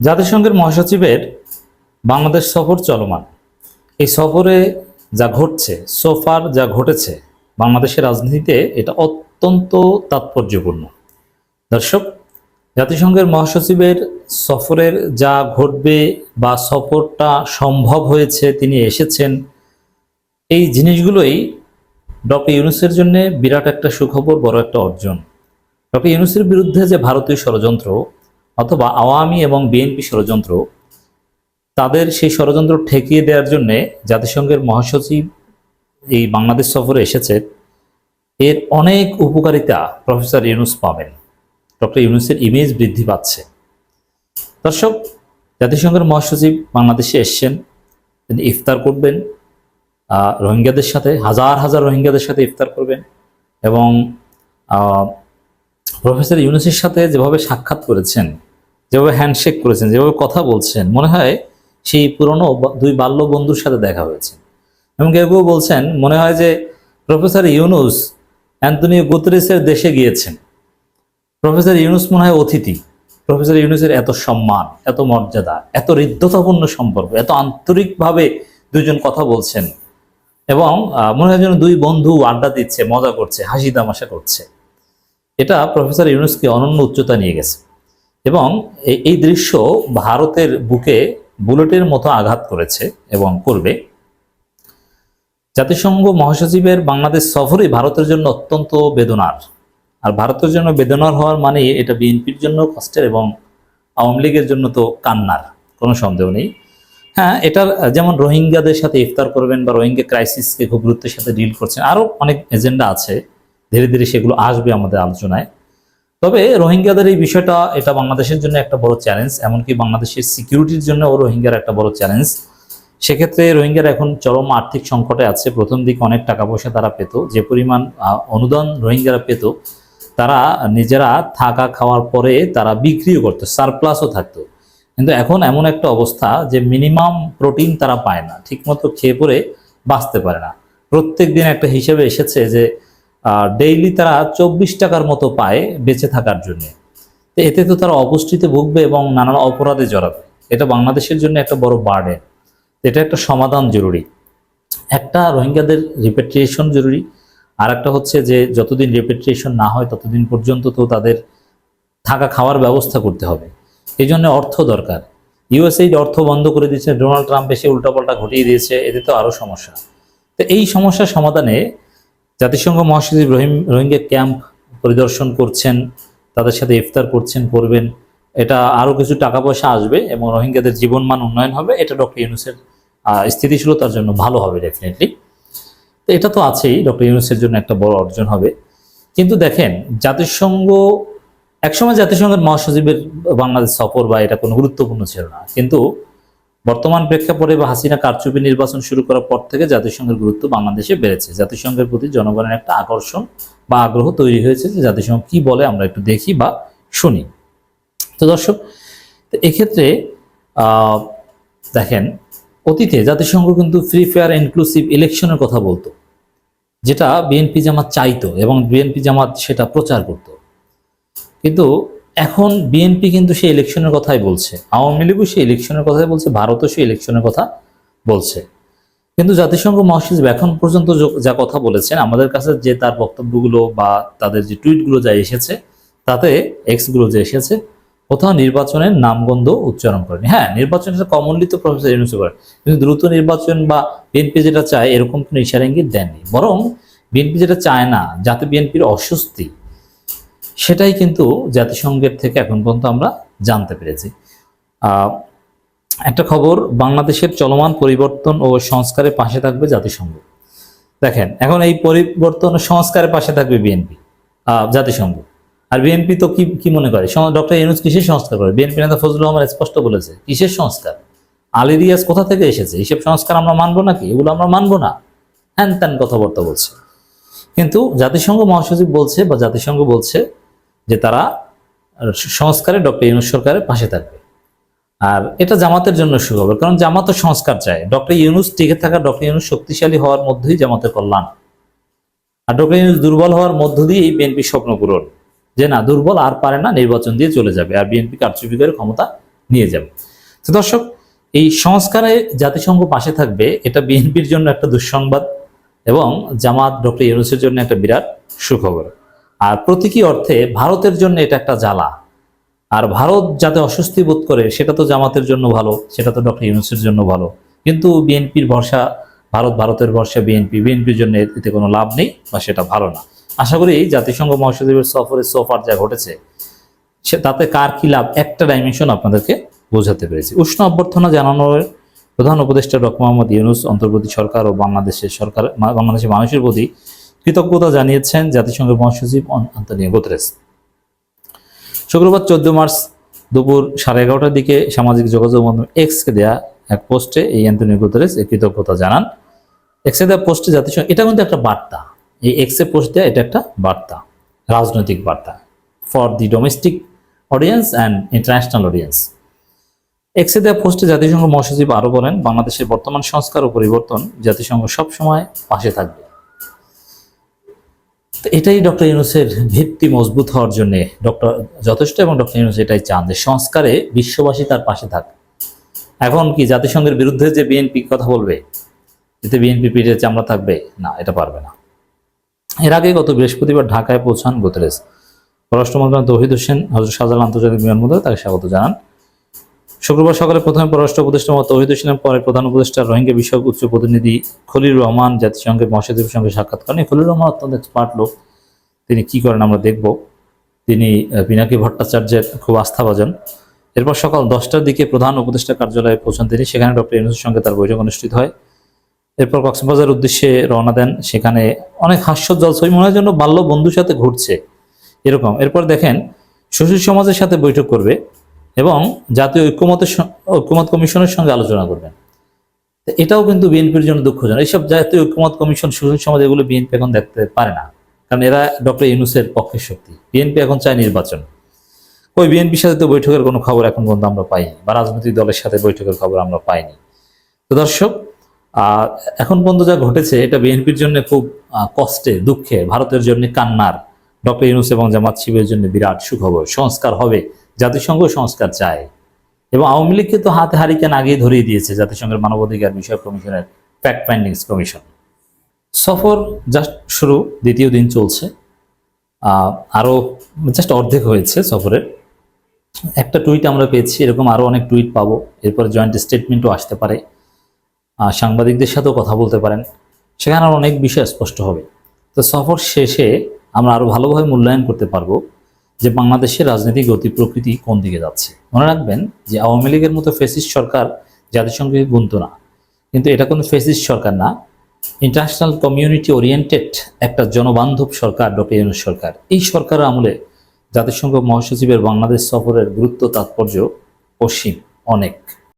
জাতিসংঘের মহাসচিবের বাংলাদেশ সফর চলমান। এই সফরে যা ঘটছে, সোফার যা ঘটেছে বাংলাদেশের রাজনীতিতে, এটা অত্যন্ত তাৎপর্যপূর্ণ। দর্শক, জাতিসংঘের মহাসচিবের সফরের যা ঘটবে বা সফরটা সম্ভব হয়েছে, তিনি এসেছেন, এই জিনিসগুলোই ডক্টর ইউনূসের জন্য বিরাট একটা সুখবর, বড় একটা অর্জন। ডক্টর ইউনূসের বিরুদ্ধে যে ভারতীয় ষড়যন্ত্র অথবা আওয়ামী এবং বিএনপি ষড়যন্ত্র, তাদের সেই ষড়যন্ত্র ঠেকিয়ে দেওয়ার জন্যে জাতিসংঘের মহাসচিব এই বাংলাদেশ সফরে এসেছে। এর অনেক উপকারিতা প্রফেসর ইউনূস পাবেন। ডক্টর ইউনূসের ইমেজ বৃদ্ধি পাচ্ছে। দর্শক, জাতিসংঘের মহাসচিব বাংলাদেশে এসছেন, তিনি ইফতার করবেন রোহিঙ্গাদের সাথে, হাজার হাজার রোহিঙ্গাদের সাথে ইফতার করবেন এবং প্রফেসর ইউনূসের সাথে যেভাবে সাক্ষাৎ করেছেন, যেভাবে হ্যান্ডশেক করেছেন, যেভাবে কথা বলছেন, মনে হয় সেই পুরনো দুই বাল্য বন্ধুর সাথে দেখা হয়েছে। এবং কেউ কেউ বলছেন মনে হয় যে প্রফেসর ইউনূস অ্যান্তনিও গুতেরেসের দেশে গিয়েছেন। প্রফেসর ইউনূস মনে হয় অতিথি। প্রফেসর ইউনূসের এত সম্মান, এত মর্যাদা, এত হৃদ্যতাপূর্ণ সম্পর্ক, এত আন্তরিকভাবে দুইজন কথা বলছেন এবং মনে হয় যেন দুই বন্ধু আড্ডা দিচ্ছে, মজা করছে, হাসি তামাশা করছে। এটা প্রফেসর ইউনূসকে অনন্য উচ্চতা নিয়ে গেছে এবং এই দৃশ্য ভারতের বুকে বুলেটের মতো আঘাত করেছে এবং করবে। জাতিসংঘ মহাসচিবের বাংলাদেশ সফরই ভারতের জন্য অত্যন্ত বেদনার। আর ভারতের জন্য বেদনার হওয়ার মানে এটা বিএনপির জন্য কষ্টের এবং আওয়ামী লীগের জন্য তো কান্নার, কোনো সন্দেহ নেই। হ্যাঁ, এটার যেমন রোহিঙ্গাদের সাথে ইফতার করবেন বা রোহিঙ্গা ক্রাইসিসকে খুব গুরুত্বের সাথে ডিল করছেন, আরও অনেক এজেন্ডা আছে, ধীরে ধীরে সেগুলো আসবে আমাদের আলোচনায়। তবে রোহিঙ্গাদের এই বিষয়টা, এটা বাংলাদেশের জন্য একটা বড় চ্যালেঞ্জ, এমনকি বাংলাদেশের সিকিউরিটির জন্য রোহিঙ্গার একটা বড় চ্যালেঞ্জ। সেক্ষেত্রে রোহিঙ্গারা এখন চরম আর্থিক সংকটে আছে। প্রথম দিকে অনেক টাকা পয়সা তারা পেত, যে পরিমাণ অনুদান রোহিঙ্গারা পেত, তারা নিজেরা থাকা খাওয়ার পরে তারা বিক্রিও করতো, সারপ্লাসও থাকতো। কিন্তু এখন এমন একটা অবস্থা যে মিনিমাম প্রোটিন তারা পায় না, ঠিকমতো খেয়ে পরে বাঁচতে পারে না। প্রত্যেক দিন একটা হিসেবে এসেছে যে ডেইলি তারা 24 টাকার মতো পায় বেঁচে থাকার জন্য। তো এতে তো তারা অপুষ্টিতে ভুগবে এবং নানান অপরাধে জড়াবে। এটা বাংলাদেশের জন্য একটা বড় বার্ডেন। এটা একটা সমাধান জরুরি। একটা রোহিঙ্গাদের রিপেট্রিয়েশন জরুরি, আর একটা হচ্ছে যে যতদিন রিপেট্রিয়েশন না হয় ততদিন পর্যন্ত তো তাদের থাকা খাওয়ার ব্যবস্থা করতে হবে। এই জন্য অর্থ দরকার। ইউএসএইড অর্থ বন্ধ করে দিয়েছে, ডোনাল্ড ট্রাম্প এসে উল্টাপাল্টা ঘটিয়ে দিয়েছে, এতে তো আরও সমস্যা। তো এই সমস্যার সমাধানে জাতিসংঘ মহাসচিব রোহিঙ্গা ক্যাম্প পরিদর্শন করছেন, তাদের সাথে ইফতার করবেন। এটা আরও কিছু টাকা পয়সা আসবে এবং রোহিঙ্গাদের জীবনমান উন্নয়ন হবে। এটা ডক্টর ইউনূসের স্থিতিশীলতার জন্য ভালো হবে ডেফিনেটলি। তো এটা তো আছেই, ডক্টর ইউনূসের জন্য একটা বড় অর্জন হবে। কিন্তু দেখেন, জাতিসংঘ একসময় জাতিসংঘের মহাসচিবের বাংলাদেশ সফর বা এটা কোনো গুরুত্বপূর্ণ ছিল না, কিন্তু বর্তমান প্রেক্ষাপটে বা হাসিনা কারচুপি নির্বাচন শুরু করার পর থেকে জাতিসংঘের গুরুত্ব বাংলাদেশে বেড়েছে। জাতিসংঘের প্রতি জনগণের একটা আকর্ষণ বা আগ্রহ তৈরি হয়েছে যে জাতিসংঘ কি বলে আমরা একটু দেখি বা শুনি। তো দর্শক, এক্ষেত্রে দেখেন, অতীতে জাতিসংঘ কিন্তু ফ্রি ফেয়ার ইনক্লুসিভ ইলেকশনের কথা বলতো, যেটা বিএনপি জামাত চাইতো এবং বিএনপি জামাত সেটা প্রচার করত। কিন্তু এখন বিএনপি কিন্তু সেই ইলেকশনের কথাই বলছে, আওয়ামী লীগও সেই ইলেকশনের কথাই বলছে, ভারতও সেই ইলেকশনের কথা বলছে। কিন্তু জাতিসংঘ মহাসচিব এখন পর্যন্ত যা কথা বলেছেন, আমাদের কাছে যে তার বক্তব্যগুলো বা তাদের যে টুইটগুলো যা এসেছে, তাতে এক্সগুলো যে এসেছে, কোথাও নির্বাচনের নামগন্ধ উচ্চারণ করেনি। হ্যাঁ, নির্বাচনটা কমনলি তো প্রফেসর ইউনূস করেন, কিন্তু দ্রুত নির্বাচন বা বিএনপি যেটা চায় এরকম কোনো ইশারা ইঙ্গিত দেননি। বরং বিএনপি যেটা চায় না, যাতে বিএনপির অস্বস্তি, সেটাই কিন্তু জাতিসংঘের থেকে এখন পর্যন্ত আমরা জানতে পেরেছি। একটা খবর, বাংলাদেশের চলমান পরিবর্তন ও সংস্কারের পাশে থাকবে জাতিসংঘ। দেখেন, এখন এই পরিবর্তন ও সংস্কারের পাশে থাকবে বিএনপি, জাতিসংঘ। আর বিএনপি তো কি মনে করে, ডক্টর ইউনূস কিসের সংস্কার করে? বিএনপি নেতা ফজলুর রহমান স্পষ্ট বলেছে, কিসের সংস্কার? আলী রিয়াজ কোথা থেকে এসেছে? এইসব সংস্কার আমরা মানবো নাকি? এগুলো আমরা মানবো না, হ্যান ত্যান কথাবার্তা বলছে। কিন্তু জাতিসংঘ মহাসচিব বলছে বা জাতিসংঘ বলছে যে তারা সংস্কারে ডক্টর ইউনূস সরকারের পাশে থাকবে। আর এটা জামাতের জন্য সুখবর, কারণ জামাতও সংস্কার চায়। ডক্টর ইউনূস টিকে থাকা, ডক্টর ইউনূস শক্তিশালী হওয়ার মধ্যেই জামাতের কল্যাণ। আর ডক্টর ইউনূস দুর্বল হওয়ার মধ্য দিয়ে এই বিএনপি স্বপ্ন পূরণ, যে না, দুর্বল আর পারে না, নির্বাচন দিয়ে চলে যাবে আর বিএনপি কারচুপি করে ক্ষমতা নিয়ে যাবে। তো দর্শক, এই সংস্কারে জাতিসংঘ পাশে থাকবে, এটা বিএনপির জন্য একটা দুঃসংবাদ এবং জামাত ডক্টর ইউনূসের জন্য একটা বিরাট সুখবর। আর প্রতীকী অর্থে ভারতের জন্য এটা একটা জ্বালা। আর ভারত যাতে অস্বস্তি বোধ করে সেটা তো জামাতের জন্য ভালো, সেটা তো ডক্টর ইউনূসের জন্য ভালো। কিন্তু বিএনপির ভরসা ভারত, ভারতের ভরসা বিএনপি, বিএনপির জন্য এতে কোনো লাভ নেই বা সেটা ভালো না। আশা করি জাতিসংঘ মহাসচিবের সফরে সোফার যা ঘটেছে তাতে কার কি লাভ একটা ডাইমেনশন আপনাদেরকে বোঝাতে পেরেছি। উষ্ণ অভ্যর্থনা জানানোর প্রধান উপদেষ্টা ডক্টর মোহাম্মদ ইউনূস অন্তর্বর্তী সরকার ও বাংলাদেশের মানুষের প্রতি কৃতজ্ঞতা জানিয়েছেন জাতিসংঘের মহাসচিব আন্তোনিও গুতেরেস। শুক্রবার 14 মার্চ দুপুর 11:30টার দিকে সামাজিক যোগাযোগ মাধ্যম এক্সকে দেয়া এক পোস্টে এই আন্তোনিও গুতেরেস এই কৃতজ্ঞতা জানান। এক্সে দেওয়া পোস্টে জাতিসংঘ, এটা কিন্তু একটা বার্তা, এই এক্সে পোস্ট দেওয়া এটা একটা বার্তা, রাজনৈতিক বার্তা for the domestic audience and international audience. এক্সে দেওয়া পোস্টে জাতিসংঘ মহাসচিব আরও বলেন, বাংলাদেশের বর্তমান সংস্কার ও পরিবর্তন জাতিসংঘ সবসময় পাশে থাকবে। তো এটাই ডক্টর ইউনূসের ভিত্তি মজবুত হওয়ার জন্য যথেষ্ট, এবং ডক্টর ইউনূস এটাই চান যে সংস্কারে বিশ্ববাসী তার পাশে থাকে। এখন কি জাতিসংঘের বিরুদ্ধে যে বিএনপি কথা বলবে, এতে বিএনপি পিঠে চামড়া থাকবে? না, এটা পারবে না। এর আগে গত বৃহস্পতিবার ঢাকায় পৌঁছান গুতেরেস। পররাষ্ট্র মন্ত্রণালয় তৌহিদ হোসেন হযরত শাহজালাল আন্তর্জাতিক বিমানবন্দরে তাকে স্বাগত জানান। শুক্রবার সকালে প্রথমে পররাষ্ট্র উপদেষ্টা তৌহিদ হোসেনের পরে প্রধান উপদেষ্টা রোহিঙ্গা বিষয়ক উচ্চ প্রতিনিধি খলিল রহমান জাতিসংঘের মহাসচিবের সঙ্গে সাক্ষাৎ করেন। খলিল রহমান অত্যন্ত এক্সপার্ট লোক, তিনি কি করেন আমরা দেখব। তিনি পিনাকি ভট্টাচার্যের খুব আস্থাভাজন। এরপর সকাল 10টার দিকে প্রধান উপদেষ্টা কার্যালয়ে পৌঁছান তিনি। সেখানে ডক্টর ইউনূসের সঙ্গে তার বৈঠক অনুষ্ঠিত হয়। এরপর কক্সবাজার উদ্দেশ্যে রওনা দেন। সেখানে অনেক হাস্যোজ্জ্বল ছবি, মনে হয় জন্য বাল্য বন্ধুর সাথে ঘুরছে এরকম। এরপর দেখেন সুশীল সমাজের সাথে বৈঠক করবে এবং জাতীয় ঐক্যমত কমিশনের সঙ্গে আলোচনা করবেন। এটাও কিন্তু বিএনপির জন্য দুঃখজনক। এইসব জাতীয় ঐক্যমত কমিশন, সুশীল সমাজ, এগুলো বিএনপি এখন দেখতে পারে না, কারণ এরা ডক্টর ইউনূসের পক্ষের শক্তি। বিএনপি এখন চায় নির্বাচন। ওই বিএনপির সাথে তো বৈঠকের কোনো খবর এখন পর্যন্ত আমরা পাইনি, বা রাজনৈতিক দলের সাথে বৈঠকের খবর আমরা পাইনি। তো দর্শক, এখন পর্যন্ত যা ঘটেছে এটা বিএনপির জন্য খুব কষ্টে, দুঃখে, ভারতের জন্য কান্নার। ডক্টর ইউনূস এবং জামাত শিবিরের জন্য বিরাট সুখবর, সংস্কার হবে, জাতিসংঘ সংস্কার চায়। এবং আওয়ামী লীগকে তো হাতে হারিকেন আগেই ধরিয়ে দিয়েছে জাতিসংঘের মানবাধিকার বিষয়ক কমিশনের ফ্যাক্ট ফাইন্ডিংস কমিশন। সফর জাস্ট শুরু, দ্বিতীয় দিন চলছে, আরও জাস্ট অর্ধেক হয়েছে সফরের। একটা টুইট আমরা পেয়েছি, এরকম আরও অনেক টুইট পাবো। এরপরে জয়েন্ট স্টেটমেন্টও আসতে পারে, সাংবাদিকদের সাথেও কথা বলতে পারেন, সেখানে আরও অনেক বিষয় স্পষ্ট হবে। তো সফর শেষে আমরা আরও ভালোভাবে মূল্যায়ন করতে পারবো যে বাংলাদেশের রাজনৈতিক গতি প্রকৃতি কোন দিকে যাচ্ছে। মনে রাখবেন যে আওয়ামী লীগের মতো ফ্যাসিস্ট সরকার জাতিসংঘে গুনত না, কিন্তু এটা কোনো ফ্যাসিস্ট সরকার না, ইন্টারন্যাশনাল কমিউনিটি ওরিয়েন্টেড একটা জনবান্ধব সরকার ডক্টর ইউনূস সরকার। এই সরকারের আমলে জাতিসংঘ মহাসচিবের বাংলাদেশ সফরের গুরুত্ব, তাৎপর্য অসীম, অনেক।